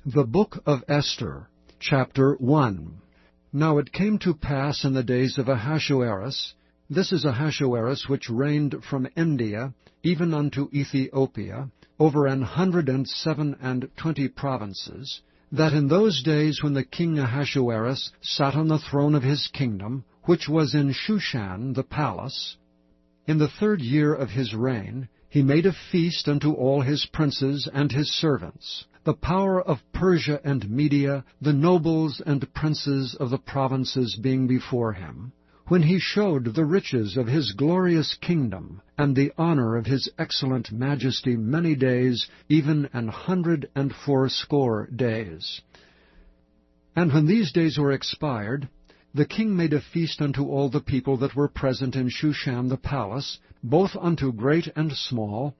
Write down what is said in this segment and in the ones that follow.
The Book of Esther, Chapter 1. Now it came to pass in the days of Ahasuerus, this is Ahasuerus which reigned from India even unto Ethiopia, over 127 provinces, that in those days when the king Ahasuerus sat on the throne of his kingdom, which was in Shushan the palace, in the 3rd year of his reign, he made a feast unto all his princes and his servants, the power of Persia and Media, the nobles and princes of the provinces being before him, when he showed the riches of his glorious kingdom, and the honor of his excellent majesty many days, even 180 days. And when these days were expired, the king made a feast unto all the people that were present in Shushan the palace, both unto great and small,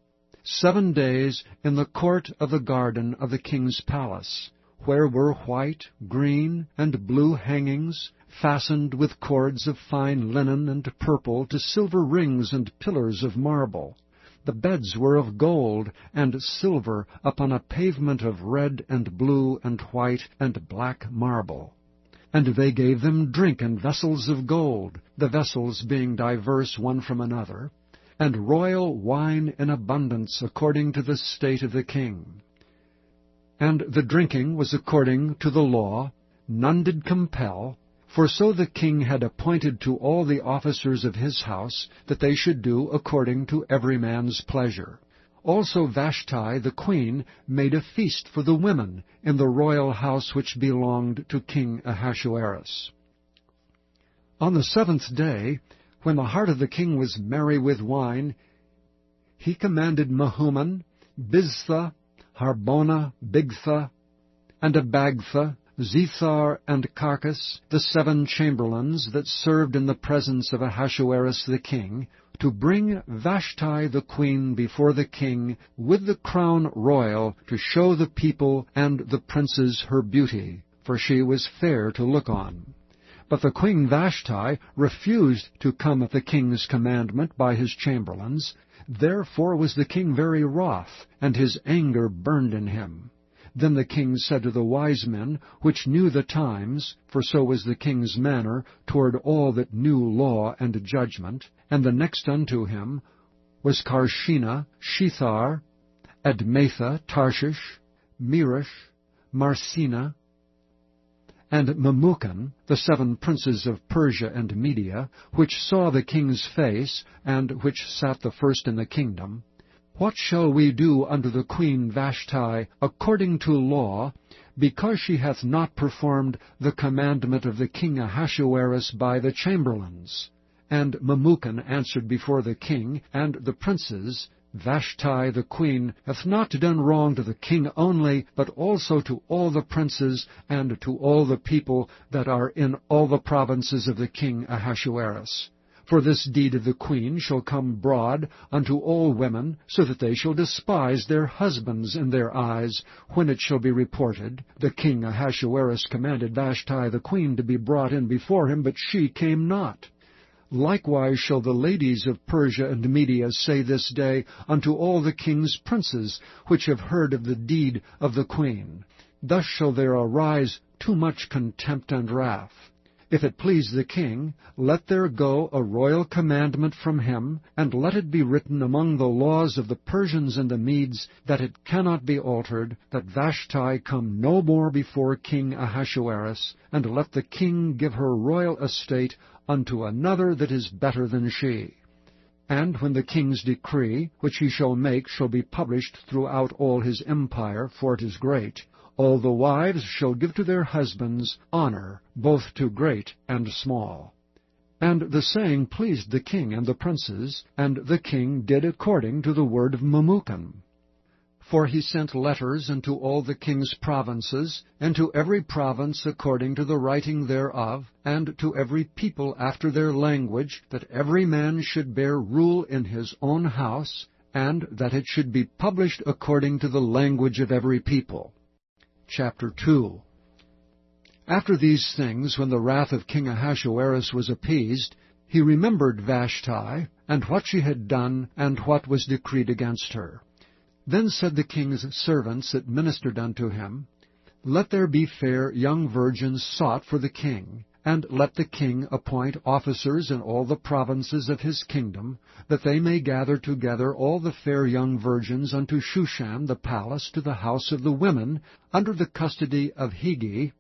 7 days in the court of the garden of the king's palace, where were white, green, and blue hangings, fastened with cords of fine linen and purple to silver rings and pillars of marble. The beds were of gold and silver upon a pavement of red and blue and white and black marble. And they gave them drink in vessels of gold, the vessels being diverse one from another, and royal wine in abundance according to the state of the king. And the drinking was according to the law, none did compel, for so the king had appointed to all the officers of his house, that they should do according to every man's pleasure. Also Vashti the queen made a feast for the women in the royal house which belonged to King Ahasuerus. On the 7th day, when the heart of the king was merry with wine, he commanded Mehuman, Biztha, Harbona, Bigtha, and Abagtha, Zethar, and Carcas, the 7 chamberlains that served in the presence of Ahasuerus the king, to bring Vashti the queen before the king with the crown royal, to show the people and the princes her beauty, for she was fair to look on. But the queen Vashti refused to come at the king's commandment by his chamberlains. Therefore was the king very wroth, and his anger burned in him. Then the king said to the wise men, which knew the times, for so was the king's manner toward all that knew law and judgment, and the next unto him was Carshena, Shethar, Admatha, Tarshish, Meresh, Marsena, and Memucan, the 7 princes of Persia and Media, which saw the king's face, and which sat the first in the kingdom, what shall we do unto the queen Vashti according to law, because she hath not performed the commandment of the king Ahasuerus by the chamberlains? And Memucan answered before the king and the princes, Vashti the queen hath not done wrong to the king only, but also to all the princes and to all the people that are in all the provinces of the king Ahasuerus. For this deed of the queen shall come broad unto all women, so that they shall despise their husbands in their eyes, when it shall be reported, the king Ahasuerus commanded Vashti the queen to be brought in before him, but she came not. Likewise shall the ladies of Persia and Media say this day unto all the king's princes, which have heard of the deed of the queen. Thus shall there arise too much contempt and wrath. If it please the king, let there go a royal commandment from him, and let it be written among the laws of the Persians and the Medes, that it cannot be altered, that Vashti come no more before King Ahasuerus, and let the king give her royal estate unto another that is better than she. And when the king's decree, which he shall make, shall be published throughout all his empire, for it is great, all the wives shall give to their husbands honor, both to great and small. And the saying pleased the king and the princes, and the king did according to the word of Memucan. For he sent letters unto all the king's provinces, and to every province according to the writing thereof, and to every people after their language, that every man should bear rule in his own house, and that it should be published according to the language of every people. Chapter 2. After these things, when the wrath of King Ahasuerus was appeased, he remembered Vashti, and what she had done, and what was decreed against her. Then said the king's servants that ministered unto him, Let there be fair young virgins sought for the king, and let the king appoint officers in all the provinces of his kingdom, that they may gather together all the fair young virgins unto Shushan the palace to the house of the women, under the custody of Hegai,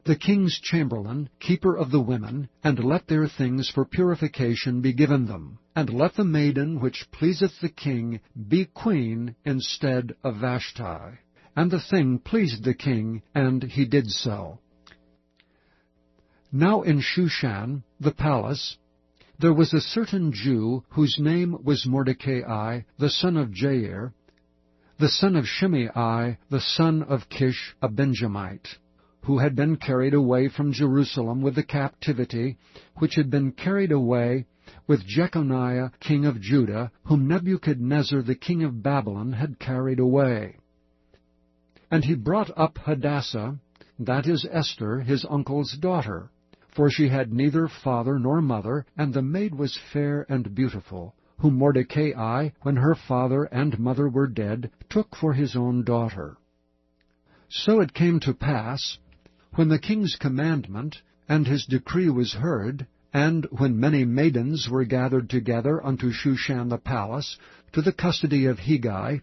the king's chamberlain, keeper of the women, and let their things for purification be given them. And let the maiden which pleaseth the king be queen instead of Vashti. And the thing pleased the king, and he did so. Now in Shushan, the palace, there was a certain Jew whose name was Mordecai, the son of Jair, the son of Shimei, the son of Kish, a Benjamite, who had been carried away from Jerusalem with the captivity, which had been carried away with Jeconiah king of Judah, whom Nebuchadnezzar the king of Babylon had carried away. And he brought up Hadassah, that is Esther, his uncle's daughter, for she had neither father nor mother, and the maid was fair and beautiful, whom Mordecai, when her father and mother were dead, took for his own daughter. So it came to pass, when the king's commandment and his decree was heard, and when many maidens were gathered together unto Shushan the palace, to the custody of Hegai,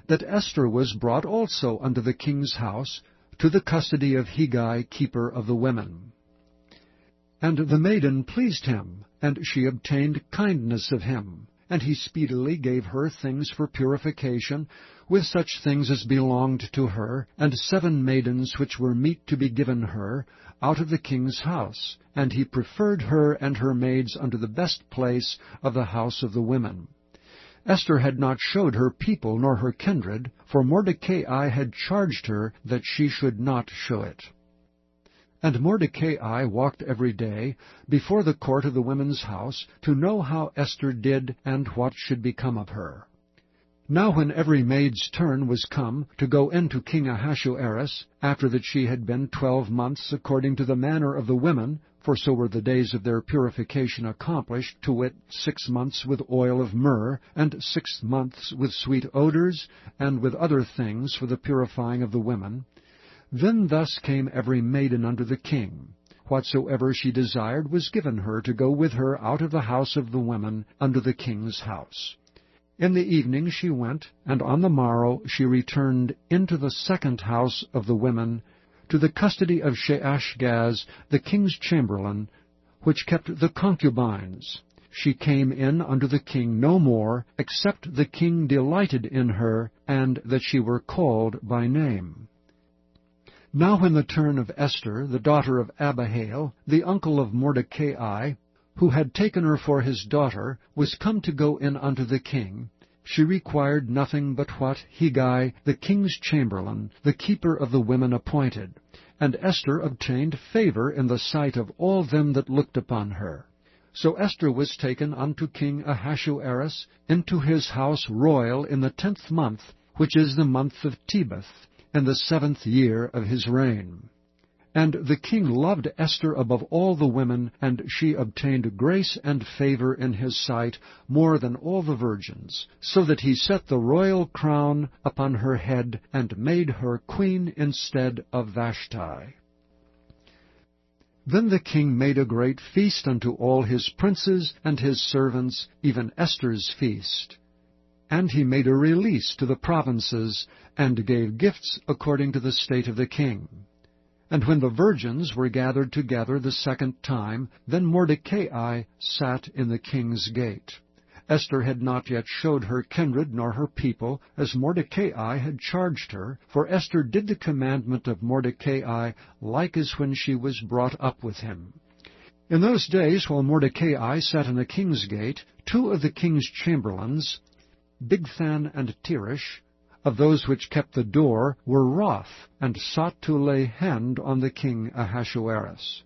that Esther was brought also unto the king's house, to the custody of Hegai, keeper of the women. And the maiden pleased him, and she obtained kindness of him. And he speedily gave her things for purification, with such things as belonged to her, and 7 maidens which were meet to be given her, out of the king's house. And he preferred her and her maids unto the best place of the house of the women. Esther had not showed her people nor her kindred, for Mordecai had charged her that she should not show it. And Mordecai walked every day before the court of the women's house, to know how Esther did and what should become of her. Now when every maid's turn was come to go in to King Ahasuerus, after that she had been 12 months according to the manner of the women, for so were the days of their purification accomplished, to wit, 6 months with oil of myrrh, and 6 months with sweet odors, and with other things for the purifying of the women, then thus came every maiden unto the king. Whatsoever she desired was given her to go with her out of the house of the women unto the king's house. In the evening she went, and on the morrow she returned into the second house of the women, to the custody of Sheashgaz, the king's chamberlain, which kept the concubines. She came in unto the king no more, except the king delighted in her, and that she were called by name. Now when the turn of Esther, the daughter of Abihail, the uncle of Mordecai, who had taken her for his daughter, was come to go in unto the king, she required nothing but what Hegai, the king's chamberlain, the keeper of the women, appointed. And Esther obtained favor in the sight of all them that looked upon her. So Esther was taken unto King Ahasuerus into his house royal in the 10th month, which is the month of Tebeth, in the 7th year of his reign. And the king loved Esther above all the women, and she obtained grace and favor in his sight more than all the virgins, so that he set the royal crown upon her head, and made her queen instead of Vashti. Then the king made a great feast unto all his princes and his servants, even Esther's feast. And he made a release to the provinces, and gave gifts according to the state of the king. And when the virgins were gathered together the second time, then Mordecai sat in the king's gate. Esther had not yet showed her kindred nor her people, as Mordecai had charged her, for Esther did the commandment of Mordecai like as when she was brought up with him. In those days, while Mordecai sat in the king's gate, 2 of the king's chamberlains, Bigthan and Teresh, of those which kept the door, were wroth, and sought to lay hand on the king Ahasuerus.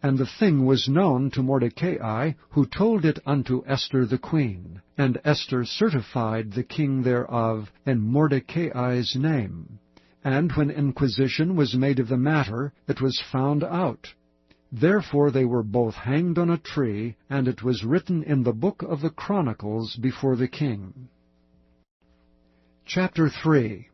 And the thing was known to Mordecai, who told it unto Esther the queen. And Esther certified the king thereof in Mordecai's name. And when inquisition was made of the matter, it was found out. Therefore they were both hanged on a tree, and it was written in the book of the Chronicles before the king. Chapter 3.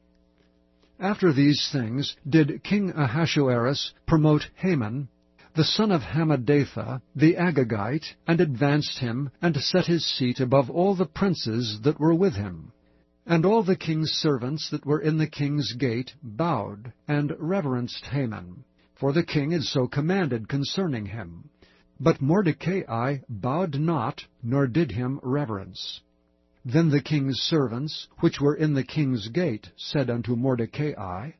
After these things did King Ahasuerus promote Haman, the son of Hammedatha, the Agagite, and advanced him, and set his seat above all the princes that were with him. And all the king's servants that were in the king's gate bowed, and reverenced Haman, for the king had so commanded concerning him. But Mordecai bowed not, nor did him reverence. Then the king's servants, which were in the king's gate, said unto Mordecai,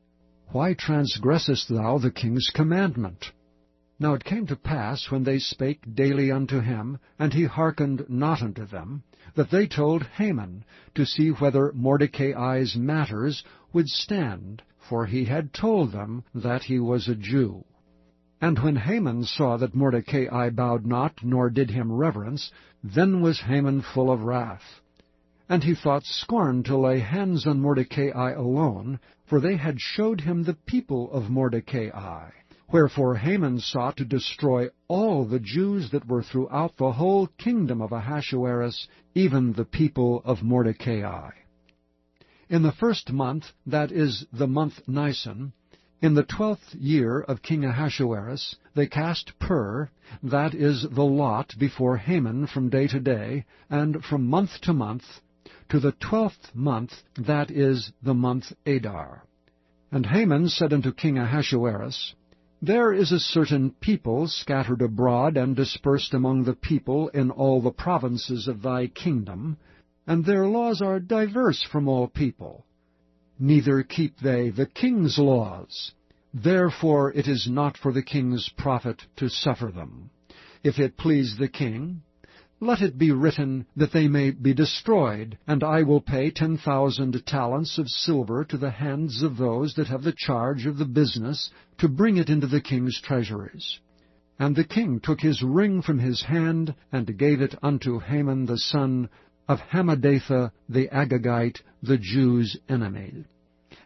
Why transgressest thou the king's commandment? Now it came to pass, when they spake daily unto him, and he hearkened not unto them, that they told Haman, to see whether Mordecai's matters would stand, for he had told them that he was a Jew. And when Haman saw that Mordecai bowed not, nor did him reverence, then was Haman full of wrath. And he thought scorn to lay hands on Mordecai alone, for they had showed him the people of Mordecai. Wherefore Haman sought to destroy all the Jews that were throughout the whole kingdom of Ahasuerus, even the people of Mordecai. In the first month, that is, the month Nisan, in the 12th year of King Ahasuerus, they cast pur, that is, the lot, before Haman from day to day, and from month to month, to the 12th month, that is, the month Adar. And Haman said unto King Ahasuerus, There is a certain people scattered abroad and dispersed among the people in all the provinces of thy kingdom, and their laws are diverse from all people. Neither keep they the king's laws. Therefore it is not for the king's profit to suffer them. If it please the king, let it be written that they may be destroyed, and I will pay 10,000 talents of silver to the hands of those that have the charge of the business, to bring it into the king's treasuries. And the king took his ring from his hand, and gave it unto Haman the son of Hammedatha the Agagite, the Jews' enemy.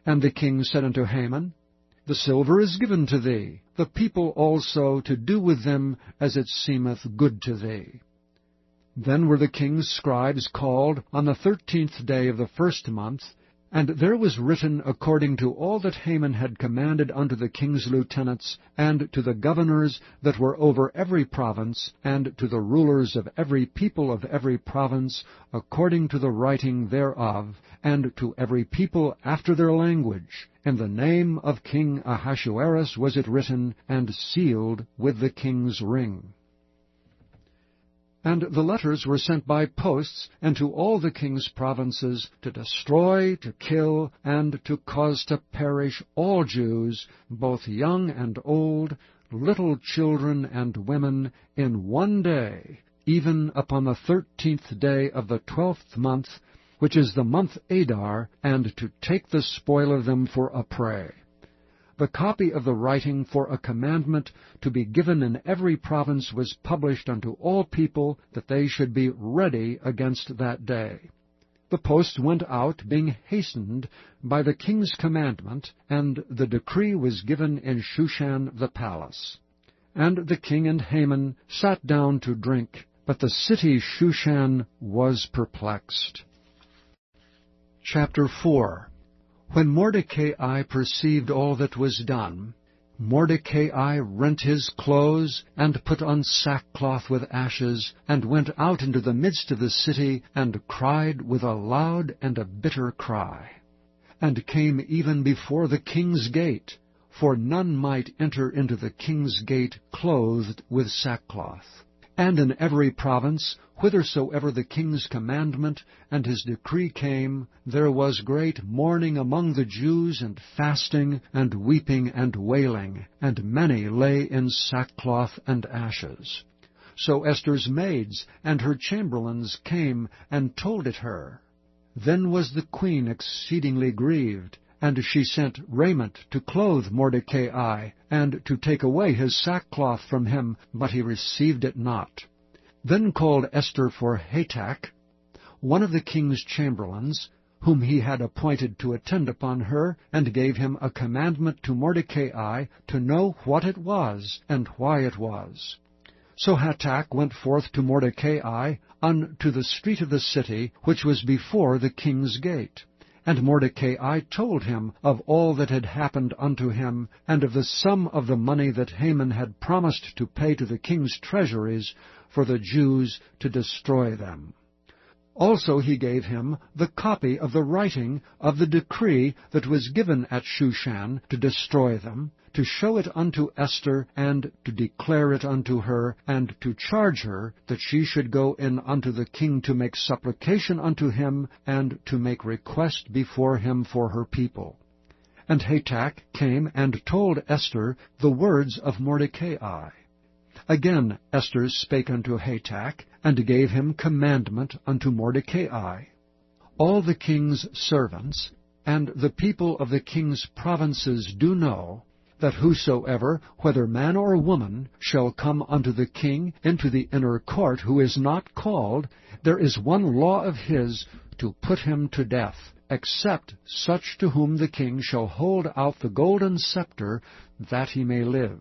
And the king said unto Haman, The silver is given to thee, the people also to do with them as it seemeth good to thee. Then were the king's scribes called on the 13th day of the first month, and there was written according to all that Haman had commanded unto the king's lieutenants, and to the governors that were over every province, and to the rulers of every people of every province, according to the writing thereof, and to every people after their language. In the name of King Ahasuerus was it written, and sealed with the king's ring. And the letters were sent by posts into all the king's provinces, to destroy, to kill, and to cause to perish all Jews, both young and old, little children and women, in one day, even upon the 13th day of the 12th month, which is the month Adar, and to take the spoil of them for a prey. The copy of the writing for a commandment to be given in every province was published unto all people, that they should be ready against that day. The post went out, being hastened by the king's commandment, and the decree was given in Shushan the palace. And the king and Haman sat down to drink, but the city Shushan was perplexed. Chapter 4. When Mordecai perceived all that was done, Mordecai rent his clothes, and put on sackcloth with ashes, and went out into the midst of the city, and cried with a loud and a bitter cry, and came even before the king's gate, for none might enter into the king's gate clothed with sackcloth. And in every province, whithersoever the king's commandment and his decree came, there was great mourning among the Jews, and fasting, and weeping, and wailing, and many lay in sackcloth and ashes. So Esther's maids and her chamberlains came and told it her. Then was the queen exceedingly grieved, and she sent raiment to clothe Mordecai, and to take away his sackcloth from him, but he received it not. Then called Esther for Hatach, one of the king's chamberlains, whom he had appointed to attend upon her, and gave him a commandment to Mordecai to know what it was, and why it was. So Hatach went forth to Mordecai unto the street of the city, which was before the king's gate. And Mordecai told him of all that had happened unto him, and of the sum of the money that Haman had promised to pay to the king's treasuries for the Jews to destroy them. Also he gave him the copy of the writing of the decree that was given at Shushan to destroy them, to show it unto Esther, and to declare it unto her, and to charge her that she should go in unto the king to make supplication unto him, and to make request before him for her people. And Hatach came and told Esther the words of Mordecai. Again Esther spake unto Hatach, and gave him commandment unto Mordecai. All the king's servants, and the people of the king's provinces do know, that whosoever, whether man or woman, shall come unto the king into the inner court, who is not called, there is one law of his, to put him to death, except such to whom the king shall hold out the golden scepter, that he may live.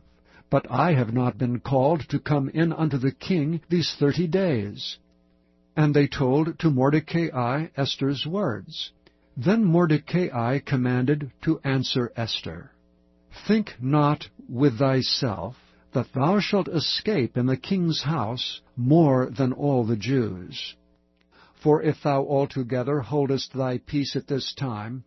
But I have not been called to come in unto the king these 30 days. And they told to Mordecai Esther's words. Then Mordecai commanded to answer Esther, Think not with thyself that thou shalt escape in the king's house more than all the Jews. For if thou altogether holdest thy peace at this time,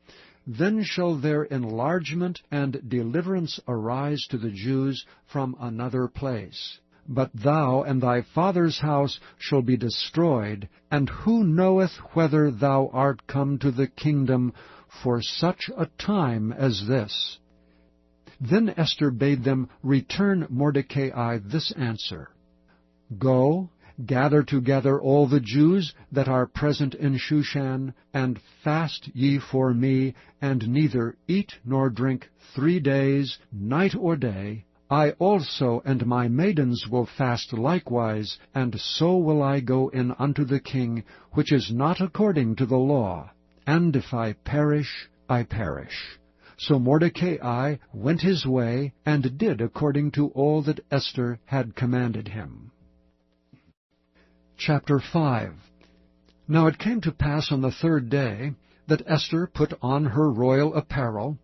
then shall their enlargement and deliverance arise to the Jews from another place. But thou and thy father's house shall be destroyed, and who knoweth whether thou art come to the kingdom for such a time as this? Then Esther bade them return Mordecai this answer, Go, gather together all the Jews that are present in Shushan, and fast ye for me, and neither eat nor drink 3 days, night or day. I also and my maidens will fast likewise, and so will I go in unto the king, which is not according to the law. And if I perish, I perish. So Mordecai went his way, and did according to all that Esther had commanded him. Chapter 5. Now it came to pass on the 3rd day, that Esther put on her royal apparel,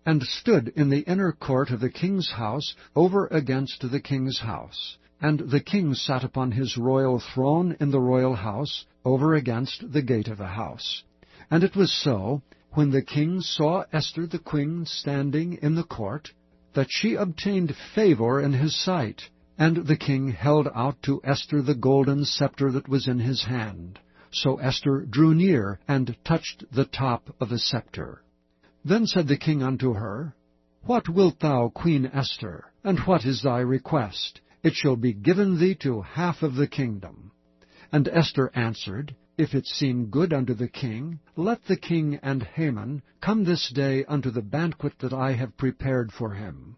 and stood in the inner court of the king's house, over against the king's house. And the king sat upon his royal throne in the royal house, over against the gate of the house. And it was so, when the king saw Esther the queen standing in the court, that she obtained favor in his sight. And the king held out to Esther the golden scepter that was in his hand. So Esther drew near, and touched the top of the scepter. Then said the king unto her, What wilt thou, Queen Esther, and what is thy request? It shall be given thee to half of the kingdom. And Esther answered, If it seem good unto the king, let the king and Haman come this day unto the banquet that I have prepared for him.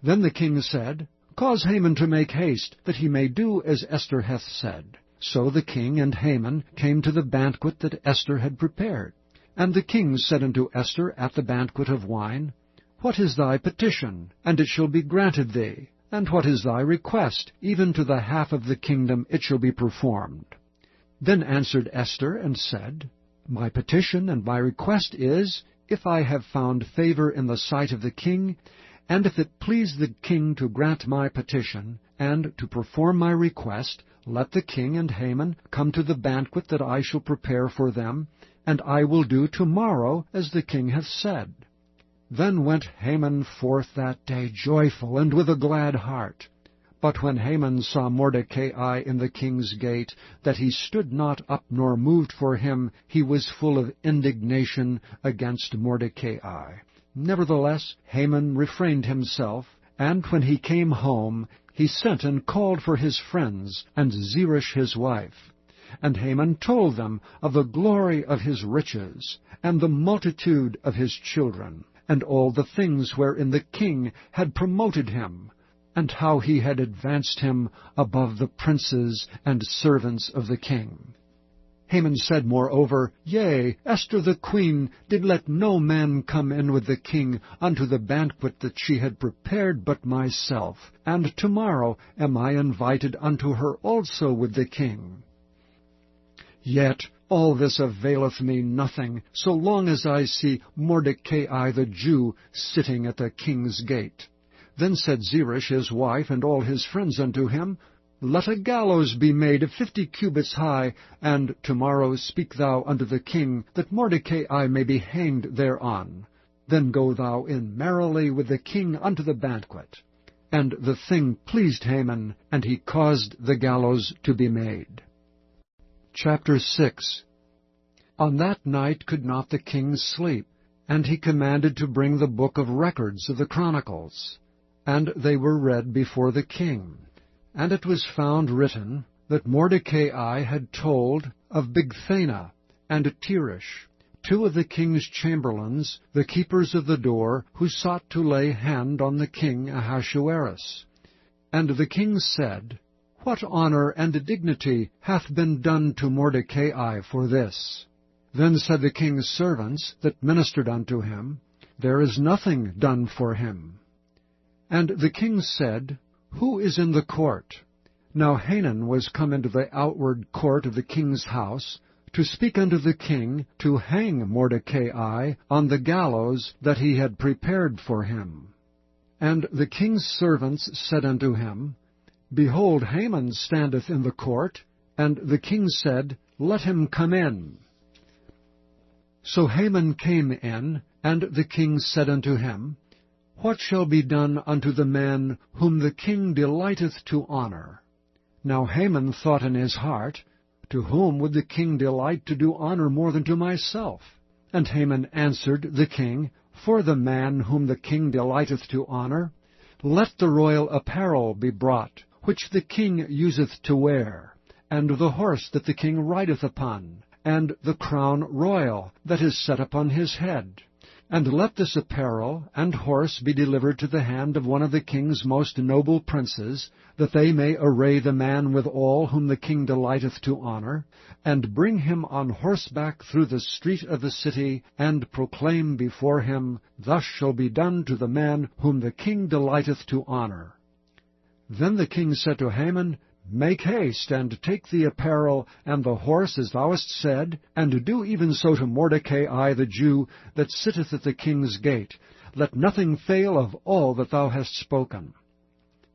Then the king said, Cause Haman to make haste, that he may do as Esther hath said. So the king and Haman came to the banquet that Esther had prepared. And the king said unto Esther at the banquet of wine, What is thy petition? And it shall be granted thee. And what is thy request? Even to the half of the kingdom it shall be performed. Then answered Esther and said, My petition and my request is, if I have found favor in the sight of the king, and if it please the king to grant my petition, and to perform my request, let the king and Haman come to the banquet that I shall prepare for them, and I will do tomorrow as the king hath said. Then went Haman forth that day joyful, and with a glad heart. But when Haman saw Mordecai in the king's gate, that he stood not up nor moved for him, he was full of indignation against Mordecai. Nevertheless Haman refrained himself, and when he came home, he sent and called for his friends, and Zeresh his wife. And Haman told them of the glory of his riches, and the multitude of his children, and all the things wherein the king had promoted him, and how he had advanced him above the princes and servants of the king. Haman said moreover, Yea, Esther the queen did let no man come in with the king unto the banquet that she had prepared but myself, and tomorrow am I invited unto her also with the king. Yet All this availeth me nothing, so long as I see Mordecai the Jew sitting at the king's gate. Then said Zeresh his wife and all his friends unto him, Let a gallows be made 50 cubits high, and tomorrow speak thou unto the king, that Mordecai may be hanged thereon. Then go thou in merrily with the king unto the banquet. And the thing pleased Haman, and he caused the gallows to be made. Chapter 6. On that night could not the king sleep, and he commanded to bring the book of records of the Chronicles. And they were read before the king. And it was found written that Mordecai had told of Bigthana and Teresh, 2 of the king's chamberlains, the keepers of the door, who sought to lay hand on the king Ahasuerus. And the king said, What honor and dignity hath been done to Mordecai for this? Then said the king's servants that ministered unto him, There is nothing done for him. And the king said, Who is in the court? Now Hanan was come into the outward court of the king's house, to speak unto the king to hang Mordecai on the gallows that he had prepared for him. And the king's servants said unto him, Behold, Haman standeth in the court. And the king said, Let him come in. So Haman came in, and the king said unto him, What shall be done unto the man whom the king delighteth to honor? Now Haman thought in his heart, To whom would the king delight to do honor more than to myself? And Haman answered the king, For the man whom the king delighteth to honor, let the royal apparel be brought, which the king useth to wear, and the horse that the king rideth upon, and the crown royal that is set upon his head. And let this apparel and horse be delivered to the hand of one of the king's most noble princes, that they may array the man withal whom the king delighteth to honor, and bring him on horseback through the street of the city, and proclaim before him, Thus shall be done to the man whom the king delighteth to honor. Then the king said to Haman, Make haste, and take the apparel and the horse as thou hast said, and do even so to Mordecai the Jew, that sitteth at the king's gate. Let nothing fail of all that thou hast spoken.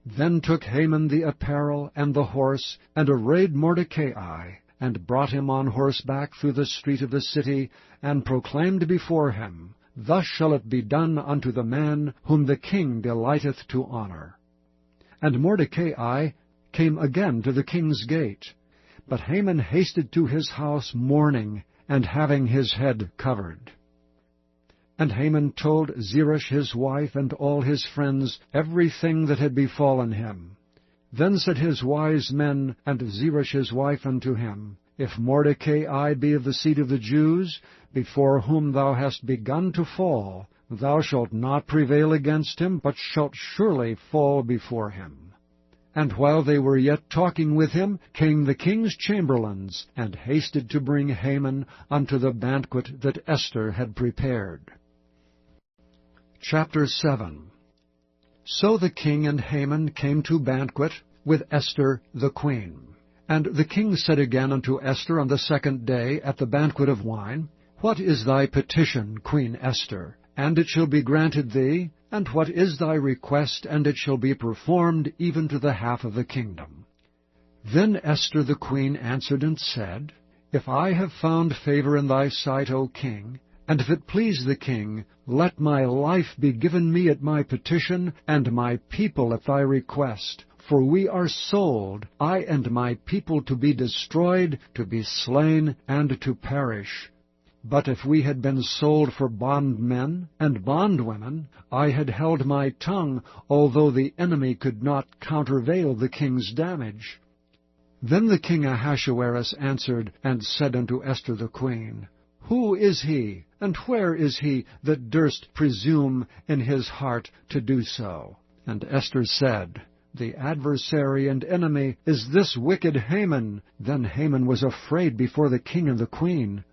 Then took Haman the apparel and the horse, and arrayed Mordecai, and brought him on horseback through the street of the city, and proclaimed before him, Thus shall it be done unto the man whom the king delighteth to honor. And Mordecai came again to the king's gate. But Haman hasted to his house mourning, and having his head covered. And Haman told Zeresh his wife and all his friends everything that had befallen him. Then said his wise men and Zeresh his wife unto him, If Mordecai be of the seed of the Jews, before whom thou hast begun to fall, thou shalt not prevail against him, but shalt surely fall before him. And while they were yet talking with him, came the king's chamberlains, and hasted to bring Haman unto the banquet that Esther had prepared. Chapter 7. So the king and Haman came to banquet with Esther the queen. And the king said again unto Esther on the 2nd day at the banquet of wine, What is thy petition, Queen Esther? And it shall be granted thee. And what is thy request? And it shall be performed even to the half of the kingdom. Then Esther the queen answered and said, If I have found favor in thy sight, O king, and if it please the king, let my life be given me at my petition, and my people at thy request. For we are sold, I and my people, to be destroyed, to be slain, and to perish. But if we had been sold for bondmen and bondwomen, I had held my tongue, although the enemy could not countervail the king's damage. Then the king Ahasuerus answered and said unto Esther the queen, Who is he, and where is he that durst presume in his heart to do so? And Esther said, The adversary and enemy is this wicked Haman. Then Haman was afraid before the king and the queen.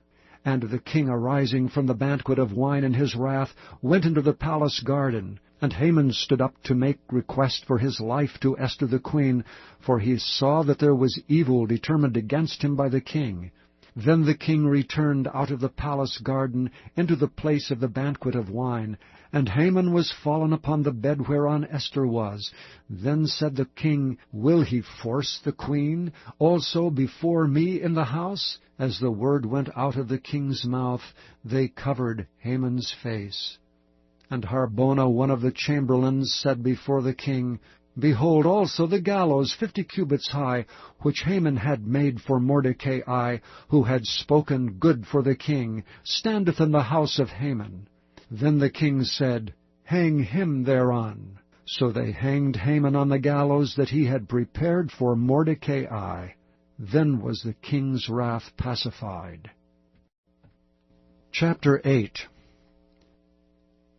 And the king, arising from the banquet of wine in his wrath, went into the palace garden. And Haman stood up to make request for his life to Esther the queen, for he saw that there was evil determined against him by the king. Then the king returned out of the palace garden into the place of the banquet of wine, and Haman was fallen upon the bed whereon Esther was. Then said the king, Will he force the queen also before me in the house? As the word went out of the king's mouth, they covered Haman's face. And Harbona, one of the chamberlains, said before the king, Behold also the gallows 50 cubits high, which Haman had made for Mordecai, who had spoken good for the king, standeth in the house of Haman. Then the king said, Hang him thereon. So they hanged Haman on the gallows that he had prepared for Mordecai. Then was the king's wrath pacified. Chapter 8.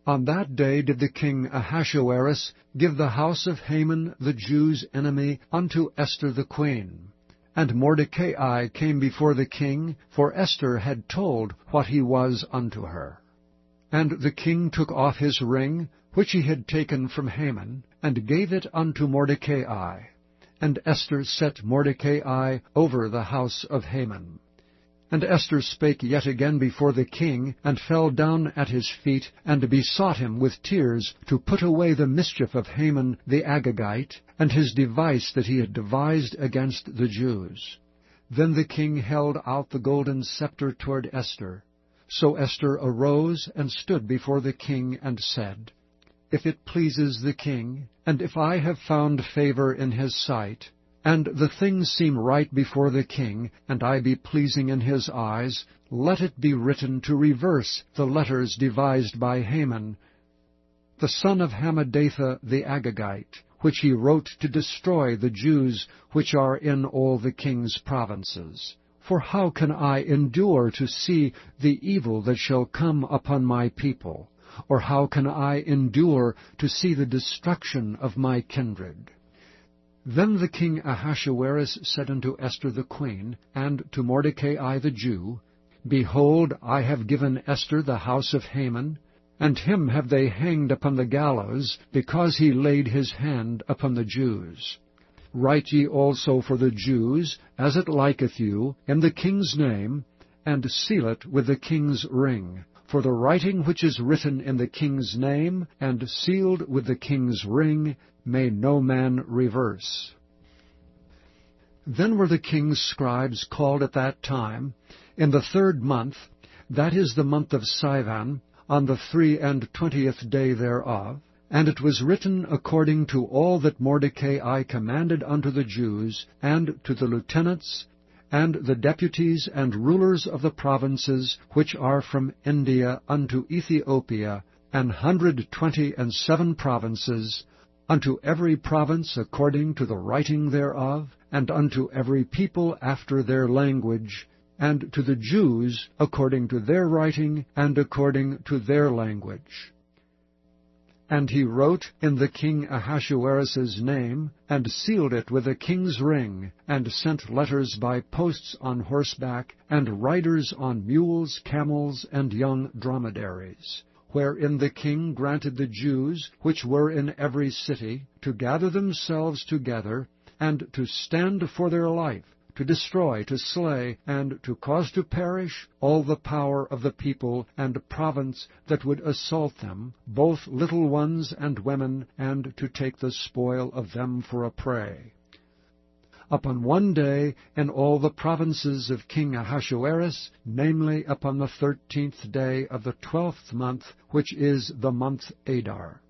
On that day did the king Ahasuerus give the house of Haman the Jews' enemy unto Esther the queen. And Mordecai came before the king, for Esther had told what he was unto her. And the king took off his ring, which he had taken from Haman, and gave it unto Mordecai. And Esther set Mordecai over the house of Haman. And Esther spake yet again before the king, and fell down at his feet, and besought him with tears to put away the mischief of Haman the Agagite, and his device that he had devised against the Jews. Then the king held out the golden scepter toward Esther. So Esther arose and stood before the king, and said, If it pleases the king, and if I have found favor in his sight, and the things seem right before the king, and I be pleasing in his eyes, let it be written to reverse the letters devised by Haman, the son of Hammedatha the Agagite, which he wrote to destroy the Jews which are in all the king's provinces. For how can I endure to see the evil that shall come upon my people? Or how can I endure to see the destruction of my kindred? Then the king Ahasuerus said unto Esther the queen, and to Mordecai the Jew, Behold, I have given Esther the house of Haman, and him have they hanged upon the gallows, because he laid his hand upon the Jews. Write ye also for the Jews, as it liketh you, in the king's name, and seal it with the king's ring. For the writing which is written in the king's name, and sealed with the king's ring, may no man reverse. Then were the king's scribes called at that time, in the 3rd month, that is the month of Sivan, on the 23 day thereof, and it was written according to all that Mordecai commanded unto the Jews, and to the lieutenants, and the deputies and rulers of the provinces which are from India unto Ethiopia, 127 provinces, unto every province according to the writing thereof, and unto every people after their language, and to the Jews according to their writing, and according to their language. And he wrote in the king Ahasuerus's name, and sealed it with the king's ring, and sent letters by posts on horseback, and riders on mules, camels, and young dromedaries, wherein the king granted the Jews, which were in every city, to gather themselves together, and to stand for their life, to destroy, to slay, and to cause to perish all the power of the people and province that would assault them, both little ones and women, and to take the spoil of them for a prey. Upon one day in all the provinces of King Ahasuerus, namely upon the 13th day of the 12th month, which is the month Adar.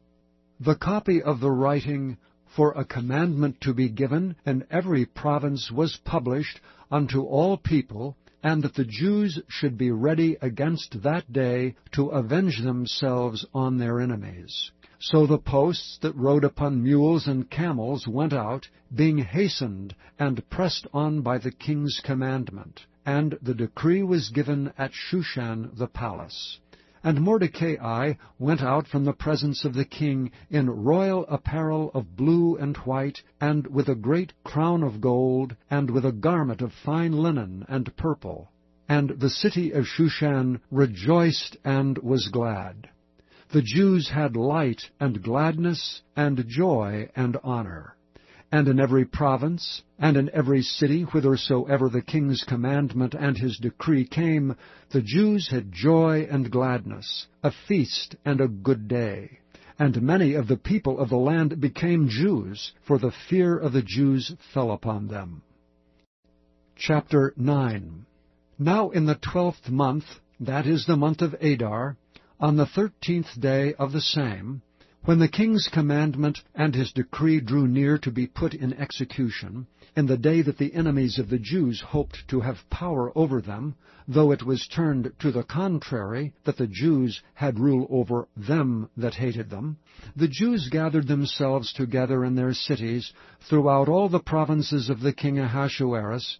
The copy of the writing for a commandment to be given in every province was published unto all people, and that the Jews should be ready against that day to avenge themselves on their enemies. So the posts that rode upon mules and camels went out, being hastened and pressed on by the king's commandment. And the decree was given at Shushan the palace. And Mordecai went out from the presence of the king in royal apparel of blue and white, and with a great crown of gold, and with a garment of fine linen and purple. And the city of Shushan rejoiced and was glad. The Jews had light and gladness and joy and honor. and in every province, and in every city whithersoever the king's commandment and his decree came, the Jews had joy and gladness, a feast and a good day. And many of the people of the land became Jews, for the fear of the Jews fell upon them. Chapter 9. Now in the 12th month, that is the month of Adar, on the 13th day of the same, when the king's commandment and his decree drew near to be put in execution, in the day that the enemies of the Jews hoped to have power over them, though it was turned to the contrary, that the Jews had rule over them that hated them, the Jews gathered themselves together in their cities throughout all the provinces of the king Ahasuerus,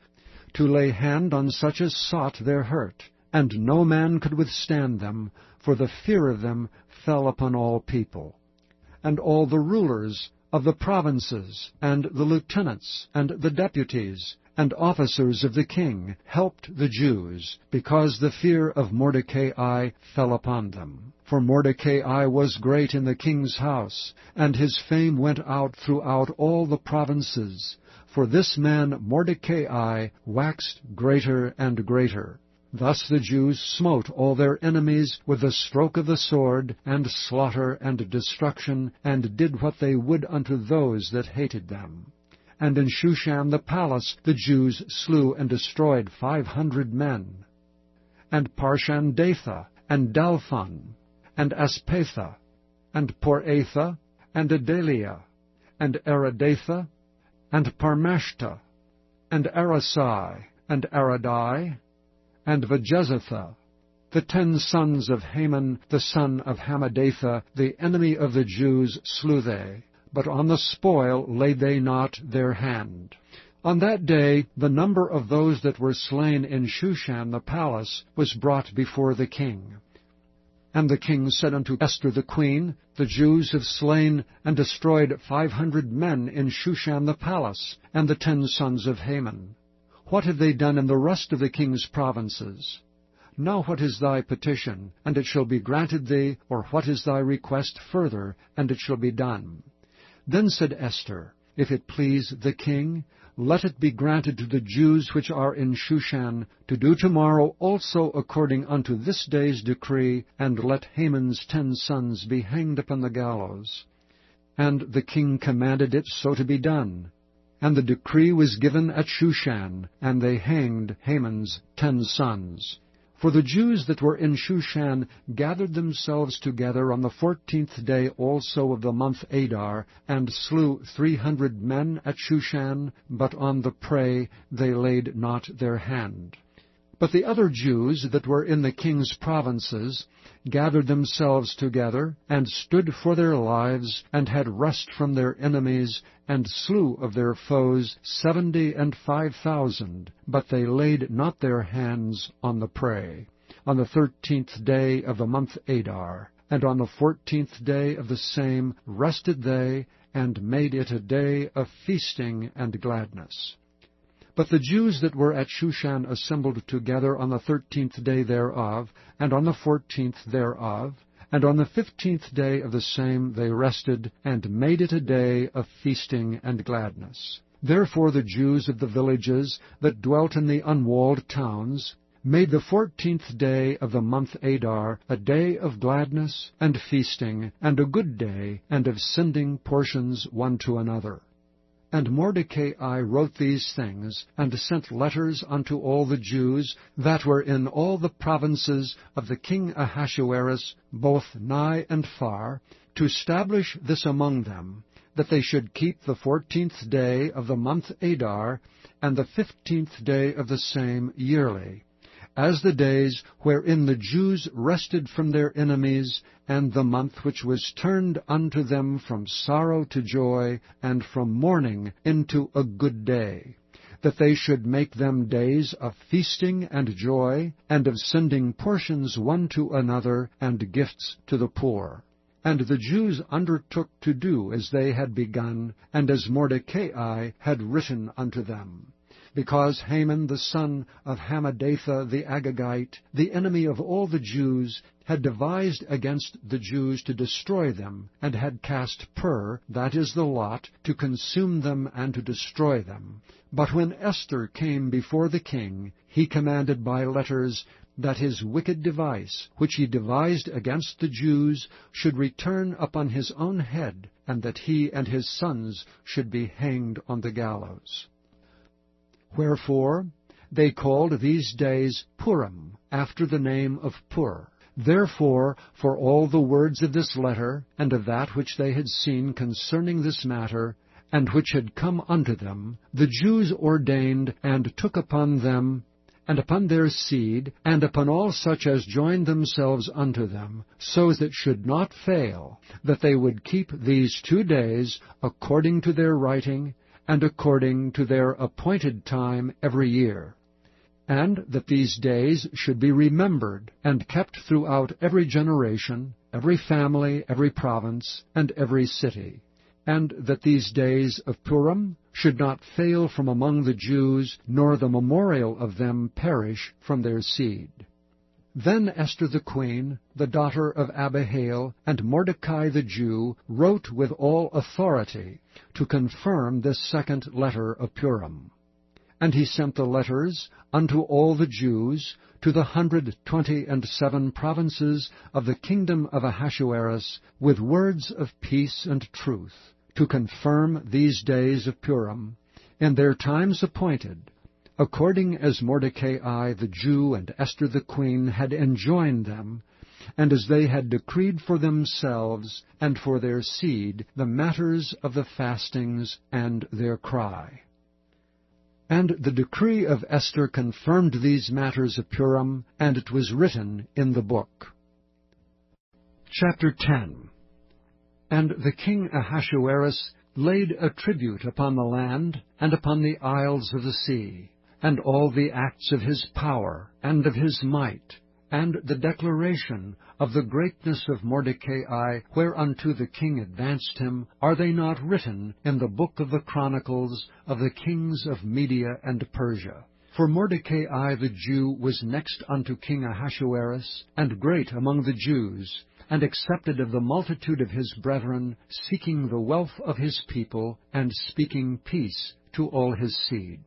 to lay hand on such as sought their hurt, and no man could withstand them, for the fear of them fell upon all people. And all the rulers of the provinces, and the lieutenants, and the deputies, and officers of the king helped the Jews, because the fear of Mordecai fell upon them. For Mordecai was great in the king's house, and his fame went out throughout all the provinces. For this man Mordecai waxed greater and greater. Thus the Jews smote all their enemies with the stroke of the sword, and slaughter and destruction, and did what they would unto those that hated them. And in Shushan the palace the Jews slew and destroyed 500 men. And Parshandatha, and Dalphon, and Aspatha, and Poratha, and Adalia, and Aradatha, and Parmashta, and Arasai, and Aradai, and Vajezatha, the 10 sons of Haman, the son of Hammedatha, the enemy of the Jews, slew they, but on the spoil laid they not their hand. On that day the number of those that were slain in Shushan the palace was brought before the king. And the king said unto Esther the queen, The Jews have slain and destroyed 500 men in Shushan the palace, and the 10 sons of Haman. What have they done in the rest of the king's provinces? Now what is thy petition, and it shall be granted thee, or what is thy request further, and it shall be done? Then said Esther, If it please the king, let it be granted to the Jews which are in Shushan to do tomorrow also according unto this day's decree, and let Haman's 10 sons be hanged upon the gallows. And the king commanded it so to be done. And the decree was given at Shushan, and they hanged Haman's 10 sons. For the Jews that were in Shushan gathered themselves together on the 14th day also of the month Adar, and slew 300 men at Shushan, but on the prey they laid not their hand. But the other Jews that were in the king's provinces gathered themselves together, and stood for their lives, and had rest from their enemies, and slew of their foes 75,000, but they laid not their hands on the prey. On the 13th day of the month Adar, and on the 14th day of the same rested they, and made it a day of feasting and gladness. But the Jews that were at Shushan assembled together on the 13th day thereof, and on the 14th thereof, and on the 15th day of the same they rested, and made it a day of feasting and gladness. Therefore the Jews of the villages that dwelt in the unwalled towns made the 14th day of the month Adar a day of gladness and feasting, and a good day, and of sending portions one to another. And Mordecai wrote these things, and sent letters unto all the Jews that were in all the provinces of the king Ahasuerus, both nigh and far, to establish this among them, that they should keep the 14th day of the month Adar, and the 15th day of the same yearly, as the days wherein the Jews rested from their enemies, and the month which was turned unto them from sorrow to joy, and from mourning into a good day, that they should make them days of feasting and joy, and of sending portions one to another, and gifts to the poor. And the Jews undertook to do as they had begun, and as Mordecai had written unto them. because Haman the son of Hammedatha the Agagite, the enemy of all the Jews, had devised against the Jews to destroy them, and had cast pur, that is the lot, to consume them and to destroy them. But when Esther came before the king, he commanded by letters that his wicked device, which he devised against the Jews, should return upon his own head, and that he and his sons should be hanged on the gallows. Wherefore they called these days Purim, after the name of Pur. Therefore, for all the words of this letter, and of that which they had seen concerning this matter, and which had come unto them, the Jews ordained and took upon them, and upon their seed, and upon all such as joined themselves unto them, so that should not fail, that they would keep these 2 days according to their writing, and according to their appointed time every year, and that these days should be remembered and kept throughout every generation, every family, every province, and every city, and that these days of Purim should not fail from among the Jews, nor the memorial of them perish from their seed. Then Esther the queen, the daughter of Abihail, and Mordecai the Jew, wrote with all authority to confirm this second letter of Purim. And he sent the letters unto all the Jews, to the 127 provinces of the kingdom of Ahasuerus, with words of peace and truth, to confirm these days of Purim, in their times appointed, according as Mordecai the Jew and Esther the queen had enjoined them, and as they had decreed for themselves and for their seed the matters of the fastings and their cry. And the decree of Esther confirmed these matters of Purim, and it was written in the book. Chapter 10. And the king Ahasuerus laid a tribute upon the land, and upon the isles of the sea, and all the acts of his power, and of his might, and the declaration of the greatness of Mordecai, whereunto the king advanced him, are they not written in the book of the chronicles of the kings of Media and Persia? For Mordecai the Jew was next unto King Ahasuerus, and great among the Jews, and accepted of the multitude of his brethren, seeking the wealth of his people, and speaking peace to all his seed.